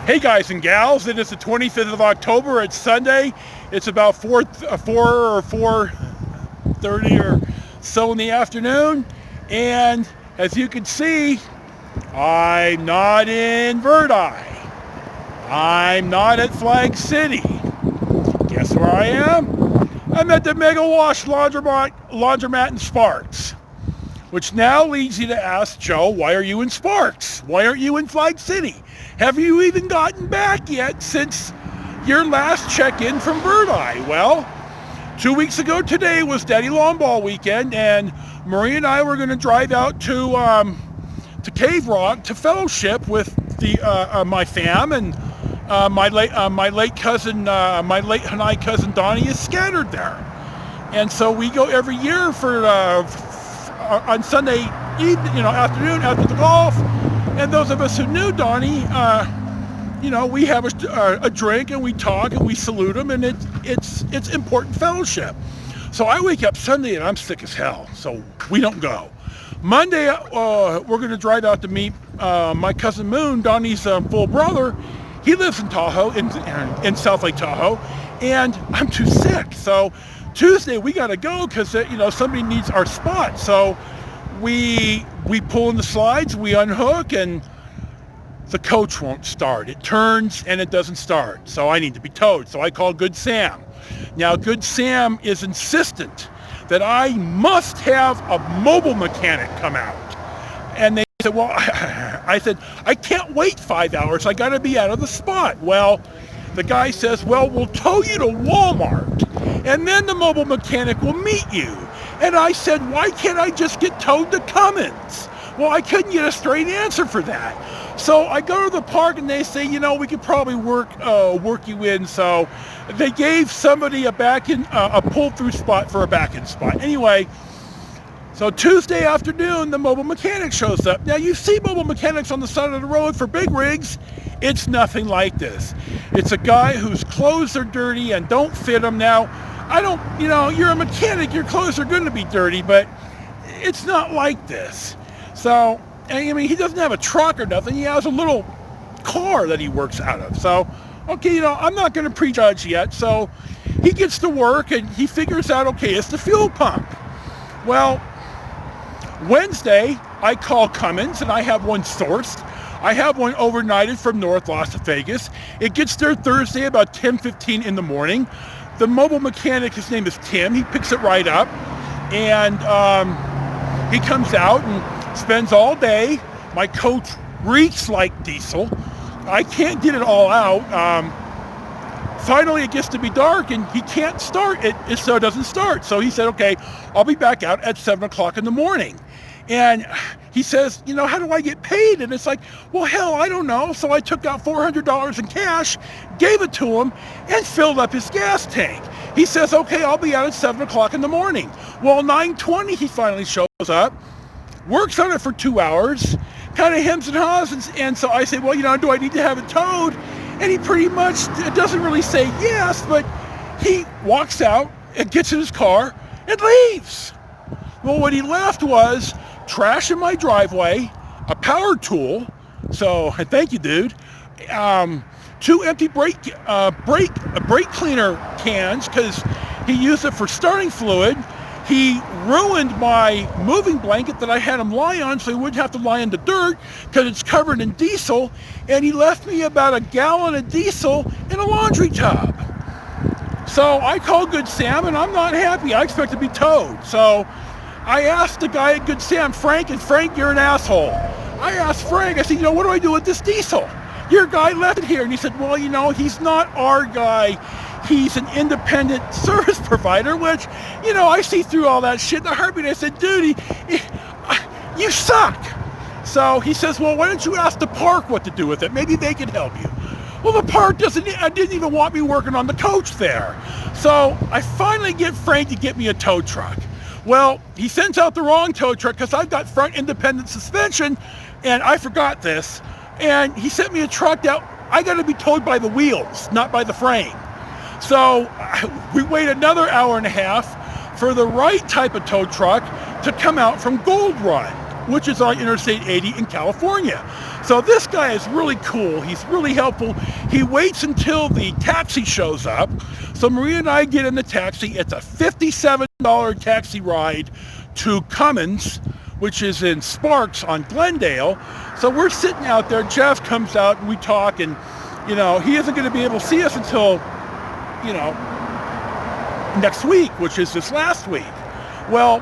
Hey guys and gals, it is the 25th of October. It's Sunday. It's about 4 or 4:30 or so in the afternoon. And as you can see, I'm not in Verdi. I'm not at Flag City. Guess where I am? I'm at the Mega Wash Laundromat in Sparks. Which now leads you to ask, Joe, why are you in Sparks? Why aren't you in Flag City? Have you even gotten back yet since your last check-in from Verdi? Well, 2 weeks ago today was Daddy Long Ball weekend, and Marie and I were going to drive out to Cave Rock to fellowship with my fam, and my late Hanai cousin Donnie is scattered there, and so we go every year for on Sunday evening, afternoon after the golf. And those of us who knew Donnie, we have a drink and we talk and we salute him, and it's important fellowship. So I wake up Sunday and I'm sick as hell, so we don't go. Monday, we're going to drive out to meet my cousin Moon, Donnie's full brother. He lives in Tahoe, in South Lake Tahoe, and I'm too sick. So Tuesday we got to go because somebody needs our spot. So we pull in the slides, we unhook, and the coach won't start. It turns and it doesn't start. So I need to be towed. So I call Good Sam. Now Good Sam is insistent that I must have a mobile mechanic come out. And they said, well, I said, I can't wait 5 hours. I got to be out of the spot. Well, the guy says, well, we'll tow you to Walmart, and then the mobile mechanic will meet you. And I said, why can't I just get towed to Cummins? Well, I couldn't get a straight answer for that. So I go to the park and they say, we could probably work you in. So they gave somebody a pull-through spot for a back-end spot. Anyway, so Tuesday afternoon, the mobile mechanic shows up. Now, you see mobile mechanics on the side of the road for big rigs. It's nothing like this. It's a guy whose clothes are dirty and don't fit him. Now, you're a mechanic, your clothes are going to be dirty, but it's not like this. So, he doesn't have a truck or nothing. He has a little car that he works out of. So, okay, I'm not going to prejudge yet. So he gets to work and he figures out, okay, it's the fuel pump. Well, Wednesday, I call Cummins and I have one sourced. I have one overnighted from North Las Vegas. It gets there Thursday about 10:15 in the morning. The mobile mechanic, his name is Tim, he picks it right up, and he comes out and spends all day. My coach reeks like diesel. I can't get it all out. Finally, it gets to be dark, and he can't start it, so it doesn't start. So he said, okay, I'll be back out at 7 o'clock in the morning. And he says, how do I get paid? And it's like, well, hell, I don't know. So I took out $400 in cash, gave it to him, and filled up his gas tank. He says, okay, I'll be out at 7 o'clock in the morning. Well, 9:20, he finally shows up, works on it for 2 hours, kind of hems and haws. And so I say, well, do I need to have it towed? And he pretty much doesn't really say yes, but he walks out and gets in his car and leaves. Well, what he left was trash in my driveway, a power tool, so thank you, dude, 2 empty brake cleaner cans because he used it for starting fluid. He ruined my moving blanket that I had him lie on so he wouldn't have to lie in the dirt because it's covered in diesel, and he left me about a gallon of diesel in a laundry tub. So I called Good Sam, and I'm not happy. I expect to be towed. So I asked the guy at Good Sam, Frank, and Frank, you're an asshole. I asked Frank, I said, what do I do with this diesel? Your guy left it here. And he said, well, he's not our guy. He's an independent service provider, which, I see through all that shit in a heartbeat. I said, dude, you suck. So he says, well, why don't you ask the park what to do with it? Maybe they can help you. Well, the park didn't even want me working on the coach there. So I finally get Frank to get me a tow truck. Well, he sends out the wrong tow truck because I've got front independent suspension, and I forgot this. And he sent me a truck that I got to be towed by the wheels, not by the frame. So we wait another hour and a half for the right type of tow truck to come out from Gold Run, which is on Interstate 80 in California. So this guy is really cool. He's really helpful. He waits until the taxi shows up. So Maria and I get in the taxi. It's a $57 taxi ride to Cummins, which is in Sparks on Glendale. So we're sitting out there. Jeff comes out and we talk, and he isn't going to be able to see us until next week, which is this last week. Well,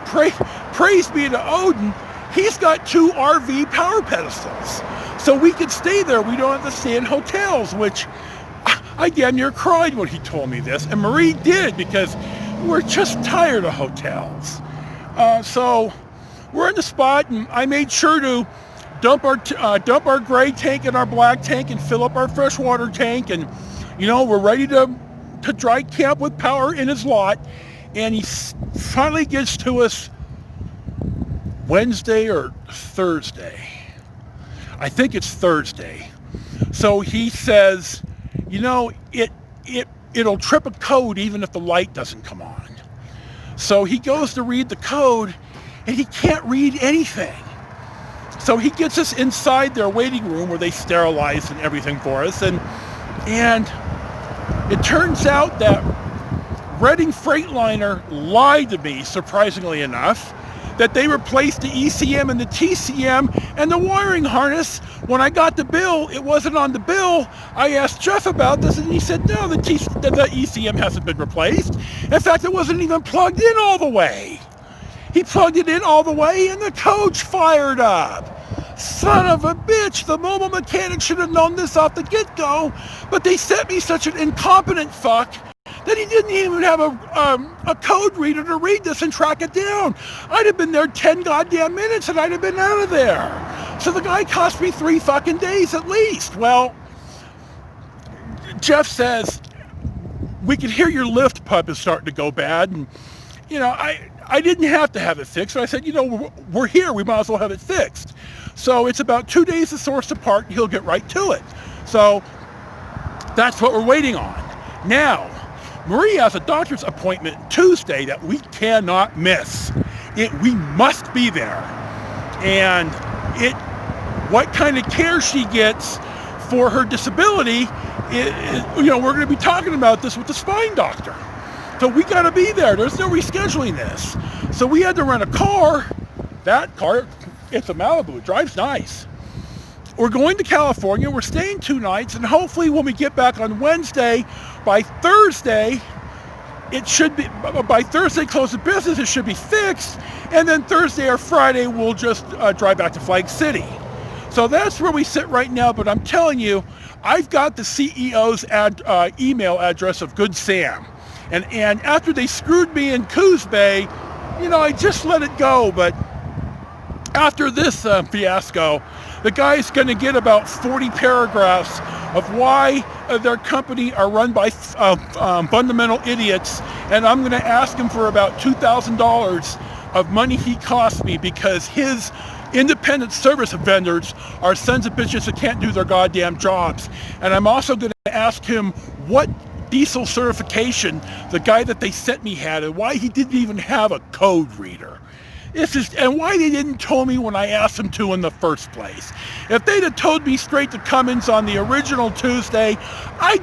praise be to Odin, he's got 2 RV power pedestals. So we could stay there. We don't have to stay in hotels, which I damn near cried when he told me this. And Marie did, because we're just tired of hotels. So we're in the spot, and I made sure to dump our gray tank and our black tank and fill up our freshwater tank. And, we're ready to dry camp with power in his lot. And he finally gets to us Wednesday or Thursday. I think it's Thursday. So he says, it'll trip a code even if the light doesn't come on. So he goes to read the code, and he can't read anything. So he gets us inside their waiting room where they sterilize and everything for us. And it turns out that Reading Freightliner lied to me, surprisingly enough, that they replaced the ECM and the TCM and the wiring harness. When I got the bill, it wasn't on the bill. I asked Jeff about this, and he said, no, the ECM hasn't been replaced. In fact, it wasn't even plugged in all the way. He plugged it in all the way, and the coach fired up. Son of a bitch, the mobile mechanic should have known this off the get-go, but they sent me such an incompetent fuck that he didn't even have a code reader to read this and track it down. I'd have been there 10 goddamn minutes and I'd have been out of there. So the guy cost me 3 fucking days at least. Well, Jeff says, we can hear your lift pump is starting to go bad. And, I didn't have to have it fixed. So I said, we're here. We might as well have it fixed. So it's about 2 days to source the part, and he'll get right to it. So that's what we're waiting on. Now, Marie has a doctor's appointment Tuesday that we cannot miss. We must be there. And what kind of care she gets for her disability, we're going to be talking about this with the spine doctor. So we got to be there. There's no rescheduling this. So we had to rent a car. That car, it's a Malibu. It drives nice. We're going to California. We're staying 2 nights. And hopefully when we get back on Wednesday, by Thursday, by Thursday close of business, it should be fixed. And then Thursday or Friday, we'll just drive back to Flag City. So that's where we sit right now. But I'm telling you, I've got the CEO's email address of Good Sam. And after they screwed me in Coos Bay, I just let it go. But after this fiasco, the guy's going to get about 40 paragraphs of why their company are run by fundamental idiots. And I'm going to ask him for about $2,000 of money he cost me because his independent service vendors are sons of bitches that can't do their goddamn jobs. And I'm also going to ask him what diesel certification the guy that they sent me had and why he didn't even have a code reader. And why they didn't tell me when I asked them to in the first place. If they'd have told me straight to Cummins on the original Tuesday,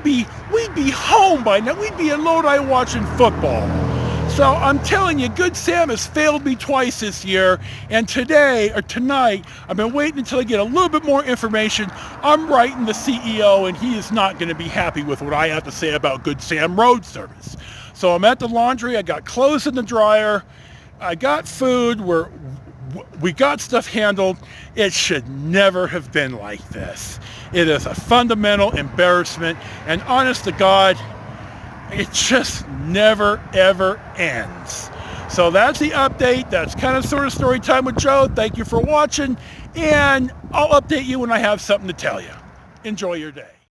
we'd be home by now. We'd be in Lodi watching football. So I'm telling you, Good Sam has failed me twice this year. And tonight, I've been waiting until I get a little bit more information. I'm writing the CEO, and he is not going to be happy with what I have to say about Good Sam Road Service. So I'm at the laundry. I got clothes in the dryer. I got food. We got stuff handled. It should never have been like this. It is a fundamental embarrassment. And honest to God, it just never, ever ends. So that's the update. That's kind of sort of story time with Joe. Thank you for watching. And I'll update you when I have something to tell you. Enjoy your day.